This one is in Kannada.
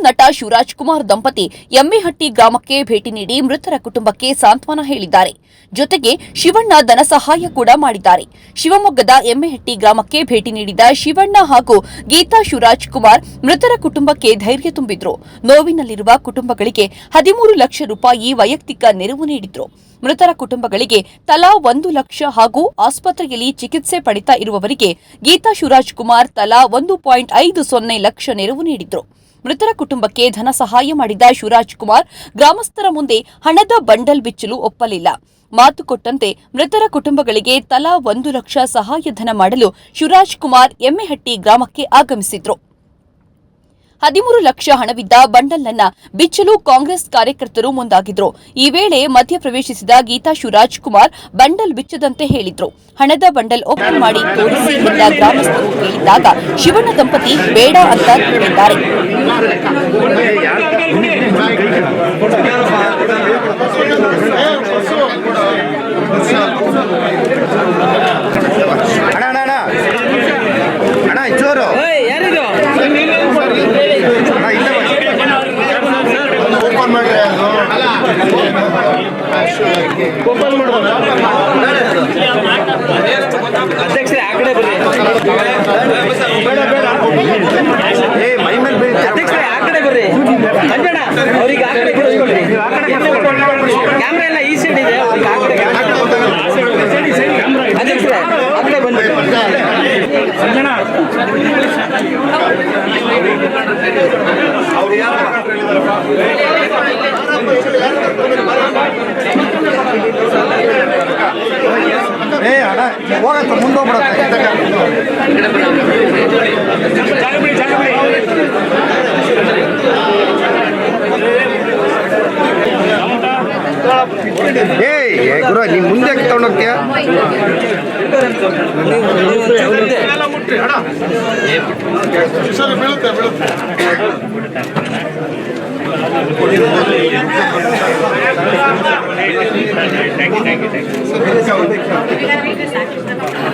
ನಟ ಶಿವರಾಜ್ ಕುಮಾರ್ ದಂಪತಿ ಎಮ್ಮೆಹಟ್ಟಿ ಗ್ರಾಮಕ್ಕೆ ಭೇಟಿ ನೀಡಿ ಮೃತರ ಕುಟುಂಬಕ್ಕೆ ಸಾಂತ್ವನ ಹೇಳಿದ್ದಾರೆ. ಜೊತೆಗೆ ಶಿವಣ್ಣ ಧನ ಸಹಾಯ ಕೂಡ ಮಾಡಿದ್ದಾರೆ. ಶಿವಮೊಗ್ಗದ ಎಮ್ಮೆಹಟ್ಟಿ ಗ್ರಾಮಕ್ಕೆ ಭೇಟಿ ನೀಡಿದ ಶಿವಣ್ಣ ಹಾಗೂ ಗೀತಾ ಶಿವರಾಜ್ ಕುಮಾರ್ ಮೃತರ ಕುಟುಂಬಕ್ಕೆ ಧೈರ್ಯ ತುಂಬಿದ್ರು. ನೋವಿನಲ್ಲಿರುವ ಕುಟುಂಬಗಳಿಗೆ 13 ಲಕ್ಷ ರೂಪಾಯಿ ವೈಯಕ್ತಿಕ ನೆರವು ನೀಡಿದ್ರು. ಮೃತರ ಕುಟುಂಬಗಳಿಗೆ ತಲಾ 1 ಲಕ್ಷ ಹಾಗೂ ಆಸ್ಪತ್ರೆಯಲ್ಲಿ ಚಿಕಿತ್ಸೆ ಪಡಿತಾ ಇರುವವರಿಗೆ ಗೀತಾ ಶಿವರಾಜ್ ಕುಮಾರ್ ತಲಾ 1.50 ಲಕ್ಷ ನೆರವು ನೀಡಿದ್ರು. ಮೃತರ ಕುಟುಂಬಕ್ಕೆ ಧನ ಸಹಾಯ ಮಾಡಿದ ಶಿವರಾಜ್ ಕುಮಾರ್ ಗ್ರಾಮಸ್ಥರ ಮುಂದೆ ಹಣದ ಬಂಡಲ್ ಬಿಚ್ಚಲು ಒಪ್ಪಲಿಲ್ಲ. ಮಾತು ಕೊಟ್ಟಂತೆ ಮೃತರ ಕುಟುಂಬಗಳಿಗೆ ತಲಾ 1 ಲಕ್ಷ ಸಹಾಯಧನ ಮಾಡಲು ಶಿವರಾಜ್ ಕುಮಾರ್ ಎಮ್ಮೆಹಟ್ಟಿ ಗ್ರಾಮಕ್ಕೆ ಆಗಮಿಸಿದ್ರು. 13 ಲಕ್ಷ ಹಣವಿದ್ದ ಬಂಡಲ್ ಅನ್ನ ಬಿಚ್ಚಲು ಕಾಂಗ್ರೆಸ್ ಕಾರ್ಯಕರ್ತರು ಮುಂದಾಗಿದ್ರು. ಈ ವೇಳೆ ಮಧ್ಯಪ್ರವೇಶಿಸಿದ ಗೀತಾ ಶಿವರಾಜ್ ಕುಮಾರ್ ಬಂಡಲ್ ಬಿಚ್ಚದಂತೆ ಹೇಳಿದ್ರು. ಹಣದ ಬಂಡಲ್ ಓಪನ್ ಮಾಡಿ ತೋರಿಸಿ ಎಲ್ಲ ಗ್ರಾಮಸ್ಥರು ಕೇಳಿದಾಗ ಶಿವಣ್ಣ ದಂಪತಿ ಬೇಡ ಅಂತ ಹೇಳಿದ್ದಾರೆ. ಅಧ್ಯಕ್ಷರೇ ಆ ಕಡೆ ಬರ್ರಿ. ಅಧ್ಯಕ್ಷರೇ ಆ ಕಡೆ ಬರ್ರಿ. ಮಂಜಣ್ಣ ಅವ್ರಿಗೆ ಆ ಕಡೆ ಕೂರಿಸ್ಕೊಳ್ರಿ. ಕ್ಯಾಮ್ರಾ ಎಲ್ಲ ಈ ಸೈಡ್ ಇದೆ. ಅಧ್ಯಕ್ಷರೇ ಆ ಕಡೆ ಬನ್ನಿ. ಹೋಗತ್ತ ಮುಂದೋಗ್ಬಿಡತ್ತೆ. ಗುರು ನೀನ್ ಮುಂದೆ ತಗೊಂಡೋಗ್ತೀಯ? Thank you.